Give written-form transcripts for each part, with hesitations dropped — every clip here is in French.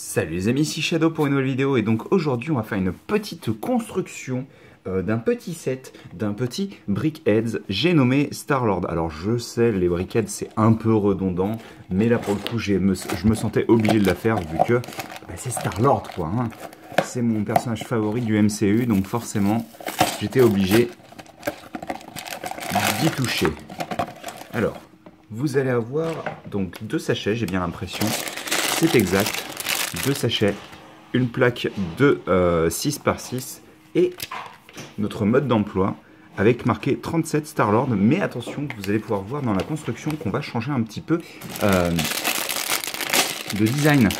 Salut les amis, ici Shadow pour une nouvelle vidéo et donc aujourd'hui on va faire une petite construction d'un petit set, d'un petit Brickheads, j'ai nommé Star-Lord. Alors je sais, les Brickheads c'est un peu redondant, mais là pour le coup je me sentais obligé de la faire vu que c'est Star-Lord quoi. Hein. C'est mon personnage favori du MCU, donc forcément j'étais obligé d'y toucher. Alors, vous allez avoir donc 2 sachets, j'ai bien l'impression, c'est exact. 2 sachets, une plaque de 6 par 6 et notre mode d'emploi avec marqué 37 Star-Lord. Mais attention, vous allez pouvoir voir dans la construction qu'on va changer un petit peu de design.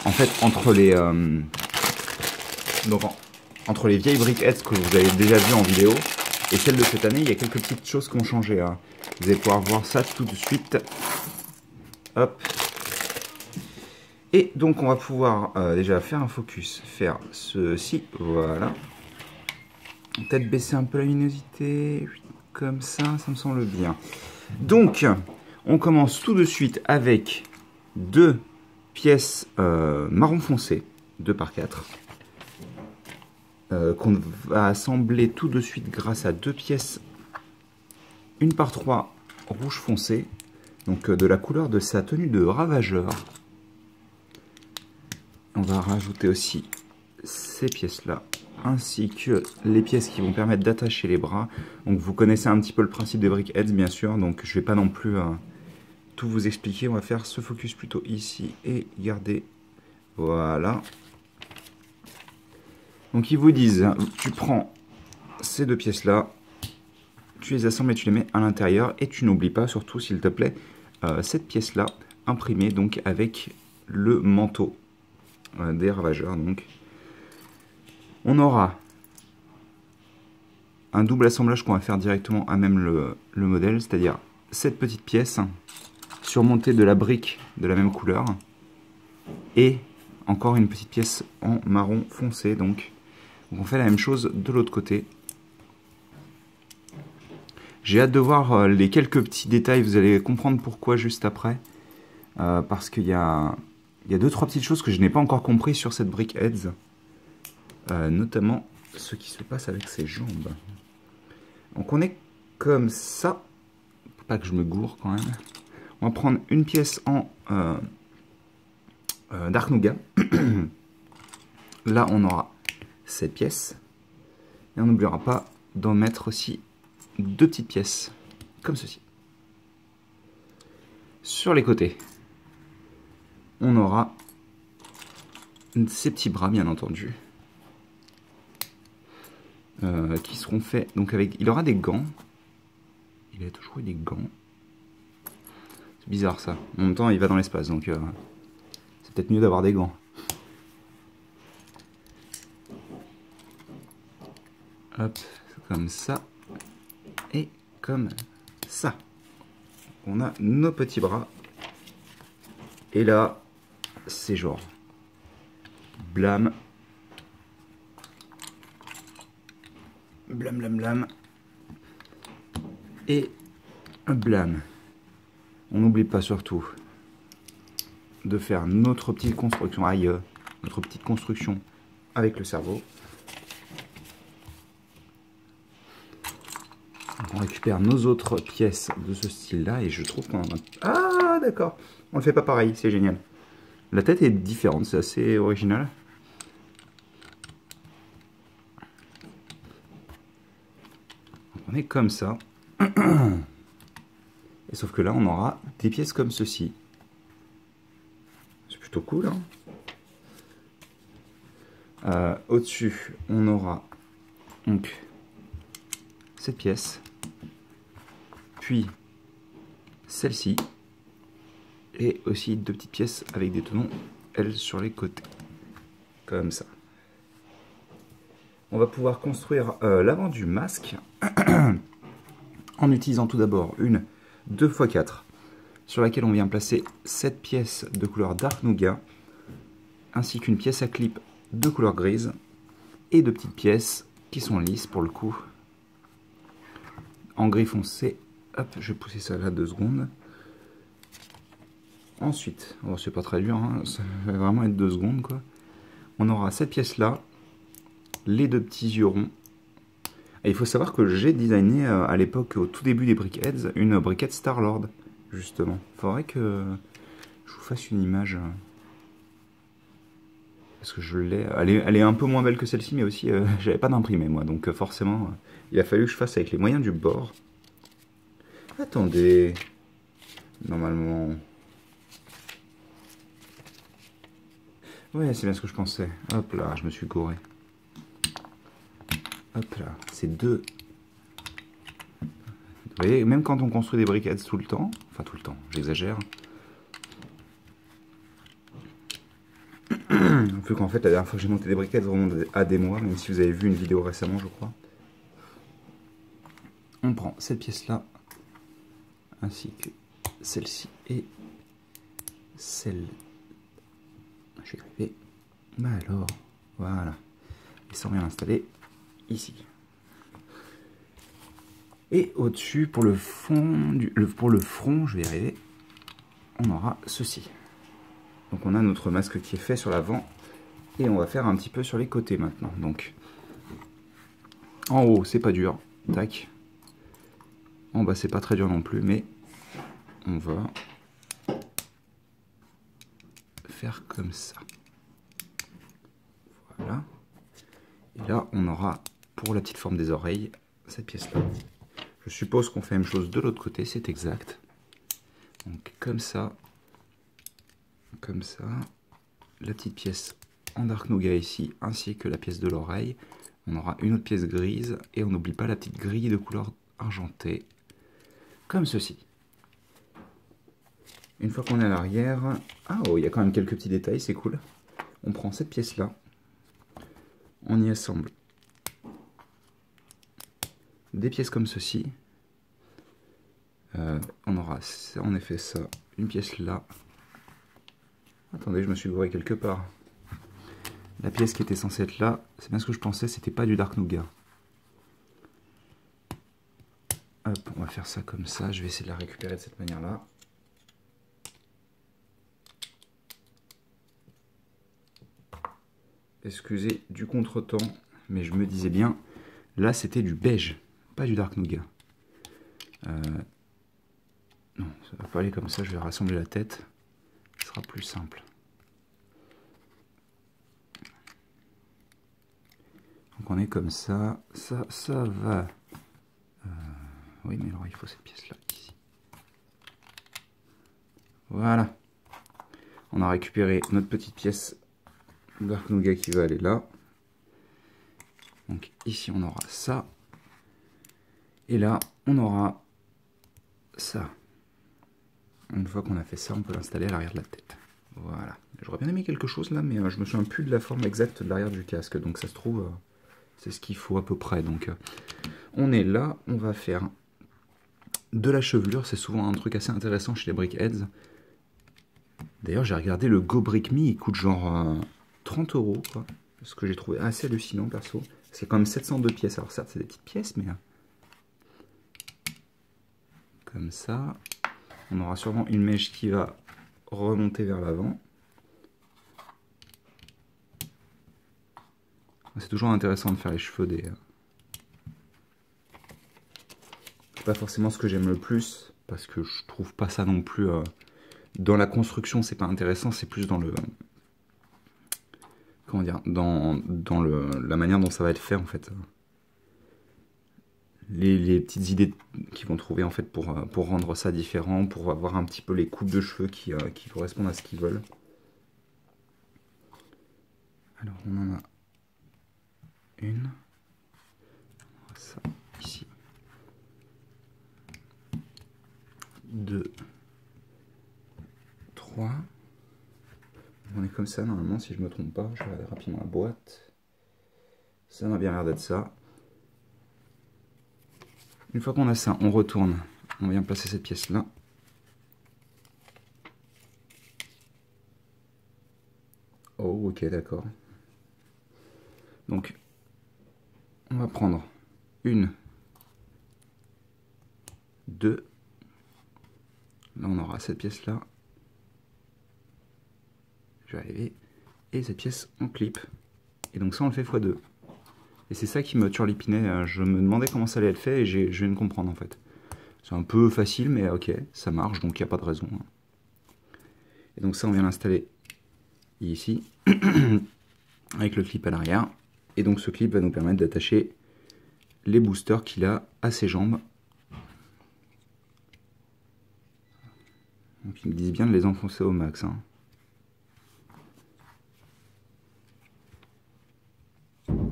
En fait, entre les vieilles Brickheads que vous avez déjà vues en vidéo et celles de cette année, il y a quelques petites choses qui ont changé. Hein. Vous allez pouvoir voir ça tout de suite. Hop. Et donc on va pouvoir déjà faire un focus, faire ceci, voilà. Peut-être baisser un peu la luminosité, comme ça me semble bien. Donc, on commence tout de suite avec 2 pièces marron foncé, 2 par 4, qu'on va assembler tout de suite grâce à 2 pièces 1 par 3 rouge foncé, donc de la couleur de sa tenue de ravageur. On va rajouter aussi ces pièces-là, ainsi que les pièces qui vont permettre d'attacher les bras. Donc vous connaissez un petit peu le principe des Brickheads, bien sûr, donc je ne vais pas non plus tout vous expliquer. On va faire ce focus plutôt ici et garder, voilà. Donc ils vous disent, tu prends ces 2 pièces-là, tu les assembles et tu les mets à l'intérieur, et tu n'oublies pas, surtout s'il te plaît, cette pièce-là imprimée donc avec le manteau des ravageurs. Donc on aura un double assemblage qu'on va faire directement à même le modèle, c'est-à-dire cette petite pièce surmontée de la brique de la même couleur et encore une petite pièce en marron foncé. Donc on fait la même chose de l'autre côté. J'ai hâte de voir les quelques petits détails, vous allez comprendre pourquoi juste après, parce qu'il y a 2-3 petites choses que je n'ai pas encore compris sur cette Brickheads, notamment ce qui se passe avec ses jambes. Donc on est comme ça, faut pas que je me gourre quand même. On va prendre une pièce en Dark Nougat. Là on aura cette pièce, et on n'oubliera pas d'en mettre aussi 2 petites pièces, comme ceci. Sur les côtés, on aura ces petits bras, bien entendu, qui seront faits donc avec. Il aura des gants. Il a toujours eu des gants. C'est bizarre ça. En même temps, il va dans l'espace, donc c'est peut-être mieux d'avoir des gants. Hop, comme ça et comme ça. On a nos petits bras. Et là, c'est genre blam, blam, blam, blam, et blam. On n'oublie pas surtout de faire notre petite construction, notre petite construction avec le cerveau. On récupère nos autres pièces de ce style-là et je trouve qu'on en a... Ah, d'accord. On ne le fait pas pareil, c'est génial. La tête est différente, c'est assez original. On est comme ça. Et sauf que là, on aura des pièces comme ceci. C'est plutôt cool. Hein. Au-dessus, on aura donc cette pièce. Puis celle-ci. Et aussi 2 petites pièces avec des tenons, elles, sur les côtés. Comme ça. On va pouvoir construire l'avant du masque en utilisant tout d'abord une 2x4 sur laquelle on vient placer cette pièce de couleur Dark Nougat ainsi qu'une pièce à clip de couleur grise et 2 petites pièces qui sont lisses pour le coup en gris foncé. Hop, je vais pousser ça là 2 secondes. Ensuite, oh, c'est pas très dur, hein, ça va vraiment être 2 secondes quoi. On aura cette pièce là, les 2 petits yeux ronds. Et il faut savoir que j'ai designé à l'époque, au tout début des Brickheads, une briquette Star-Lord, justement. Faudrait que je vous fasse une image. Parce que je l'ai. Elle est un peu moins belle que celle-ci, mais aussi j'avais pas d'imprimé moi, donc forcément il a fallu que je fasse avec les moyens du bord. Attendez. Normalement. Ouais, c'est bien ce que je pensais. Hop là, je me suis gouré. Hop là, c'est 2. Vous voyez, même quand on construit des briquettes tout le temps, enfin tout le temps, j'exagère. Vu qu'en fait, la dernière fois que j'ai monté des briquettes, vraiment à des mois, même si vous avez vu une vidéo récemment, je crois. On prend cette pièce-là, ainsi que celle-ci et celle. Je vais gripper. Bah alors, voilà. Et ça, on vient l'installer ici. Et au-dessus, pour le fond, pour le front, je vais y arriver, on aura ceci. Donc on a notre masque qui est fait sur l'avant. Et on va faire un petit peu sur les côtés maintenant. Donc, en haut, c'est pas dur. Tac. En bas, c'est pas très dur non plus, mais on va faire comme ça. Voilà. Et là, on aura, pour la petite forme des oreilles, cette pièce-là. Je suppose qu'on fait la même chose de l'autre côté, c'est exact. Donc, comme ça. Comme ça. La petite pièce en Dark Nougat ici, ainsi que la pièce de l'oreille. On aura une autre pièce grise, et on n'oublie pas la petite grille de couleur argentée, comme ceci. Une fois qu'on est à l'arrière, ah oh, il y a quand même quelques petits détails, c'est cool. On prend cette pièce-là, on y assemble des pièces comme ceci. On aura en effet ça, une pièce là. Attendez, je me suis gouré quelque part. La pièce qui était censée être là, c'est bien ce que je pensais, c'était pas du Dark Nougat. Hop, on va faire ça comme ça, je vais essayer de la récupérer de cette manière-là. Excusez du contretemps, mais je me disais bien, là c'était du beige, pas du Dark Nougat. Non, ça va pas aller comme ça, je vais rassembler la tête, ce sera plus simple. Donc on est comme ça, ça va. Oui, mais alors il faut cette pièce-là, ici. Voilà. On a récupéré notre petite pièce Dark Nougat qui va aller là. Donc ici on aura ça. Et là on aura ça. Une fois qu'on a fait ça, on peut l'installer à l'arrière de la tête. Voilà. J'aurais bien aimé quelque chose là, mais je me souviens plus de la forme exacte de l'arrière du casque. Donc ça se trouve, c'est ce qu'il faut à peu près. Donc on est là, on va faire de la chevelure. C'est souvent un truc assez intéressant chez les Brickheads. D'ailleurs, j'ai regardé le Go Brick Me, il coûte genre 30 €, quoi. Ce que j'ai trouvé assez hallucinant, perso. C'est quand même 702 pièces. Alors certes, c'est des petites pièces, mais... comme ça. On aura sûrement une mèche qui va remonter vers l'avant. C'est toujours intéressant de faire les cheveux des... C'est pas forcément ce que j'aime le plus, parce que je trouve pas ça non plus... Dans la construction, c'est pas intéressant, c'est plus dans le... Comment dire, dans la manière dont ça va être fait en fait. Les petites idées qu'ils vont trouver en fait pour rendre ça différent, pour avoir un petit peu les coupes de cheveux qui correspondent à ce qu'ils veulent. Alors on en a une. Ça ici. 2, 3. On est comme ça normalement si je me trompe pas. Je vais regarder rapidement la boîte. Ça m'a bien l'air d'être ça. Une fois qu'on a ça, on retourne. On vient placer cette pièce là. Oh ok, d'accord. Donc on va prendre une, 2. Là on aura cette pièce là. je vais arriver, et cette pièce en clip. Et donc ça on le fait x2. Et c'est ça qui me turlupinait, je me demandais comment ça allait être fait et je viens de comprendre en fait. C'est un peu facile mais ok, ça marche donc il n'y a pas de raison. Et donc ça on vient l'installer ici, avec le clip à l'arrière. Et donc ce clip va nous permettre d'attacher les boosters qu'il a à ses jambes. Donc ils me disent bien de les enfoncer au max. Hein.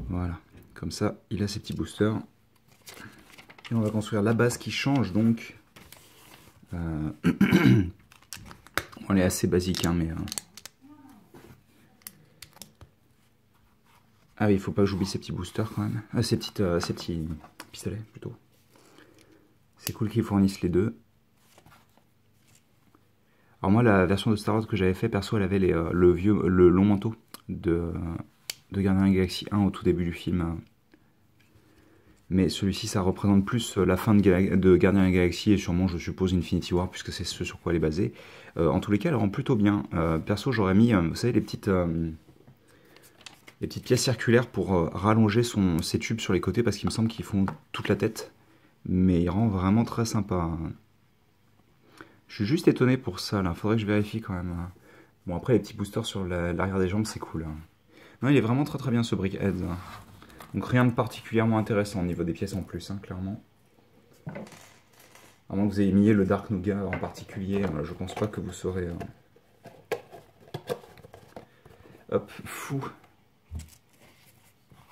Voilà, comme ça il a ses petits boosters. Et on va construire la base qui change donc. On est assez basique hein, mais... Ah oui, il faut pas que j'oublie ces petits boosters quand même. Ah, ces petits pistolets plutôt. C'est cool qu'ils fournissent les deux. Alors moi, la version de Star Wars que j'avais fait, perso, elle avait le long manteau de Gardien de la Galaxie 1 au tout début du film. Mais celui-ci, ça représente plus la fin de Gardien de la Galaxie et sûrement, je suppose, Infinity War, puisque c'est ce sur quoi elle est basée. En tous les cas, elle rend plutôt bien. Perso, j'aurais mis, vous savez, les petites pièces circulaires pour rallonger ses tubes sur les côtés, parce qu'il me semble qu'ils font toute la tête. Mais il rend vraiment très sympa. Je suis juste étonné pour ça, là. Faudrait que je vérifie quand même. Bon, après, les petits boosters sur l'arrière des jambes, c'est cool. Non, il est vraiment très très bien ce Brickhead. Donc rien de particulièrement intéressant au niveau des pièces en plus, hein, clairement. À moins que vous ayez mis le Dark Nougat en particulier, je pense pas que vous saurez. Hop, fou.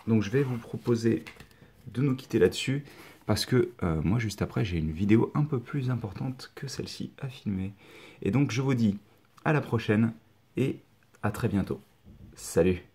Donc je vais vous proposer de nous quitter là-dessus. Parce que moi, juste après, j'ai une vidéo un peu plus importante que celle-ci à filmer. Et donc, je vous dis à la prochaine et à très bientôt. Salut!